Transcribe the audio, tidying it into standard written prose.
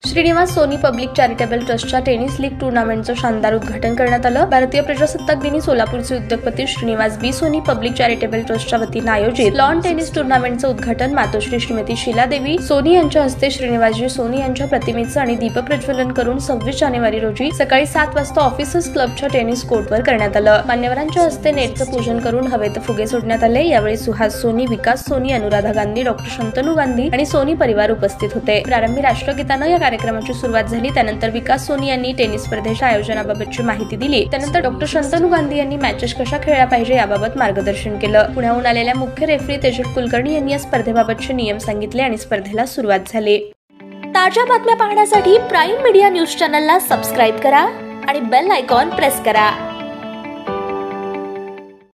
Shrinivas Sony public charitable ट्रस्टच्या tennis league टूर्नामेंटचं शानदार उद्घाटन करण्यात आलं। भारतीय प्रजासत्ताक दिनी सोलापूरचे उद्योगपती श्रीनिवास बी सोनी पब्लिक चॅरिटेबल ट्रस्टच्या वतीने आयोजित लॉन टेनिस टूर्नामेंटचं उद्घाटन मातोश्री श्रीमती शीलादेवी सोनी यांच्या हस्ते श्रीनिवासजी सोनी यांच्या प्रतिमेचं आणि दीप प्रज्वलन करून 26 जानेवारी रोजी सकाळी 7 वाजता ऑफिसर्स क्लबच्या टेनिस कोर्टवर करण्यात आलं। मान्यवरांच्या हस्ते नेटचं पूजन करून हवेत फुगे सोडण्यात आले। यावेळी सुहास सोनी, विकास सोनी, अनुराधा गांधी, डॉक्टर शंतनू गांधी आणि सोनी परिवार उपस्थित होते। प्रारंभी राष्ट्रगीतानं या कार्यक्रमाची सुरुवात झाली। त्यानंतर विकास सोनी यांनी टेनिस स्पर्धेच्या आयोजनाबाबतची माहिती दिली। त्यानंतर डॉक्टर शंतनू गांधी यांनी मॅचेस कशा खेळल्या पाहिजे याबाबत मार्गदर्शन केलं। पुण्याहून आलेल्या मुख्य रेफरी तेजस कुलकर्णी यांनी या स्पर्धेबाबतचे नियम सांगितले आणि स्पर्धेला सुरुवात झाली। ताज्या बातम्या पाहण्यासाठी प्राईम मीडिया न्यूज चॅनलला सबस्क्राईब करा आणि बेल आयकॉन प्रेस करा।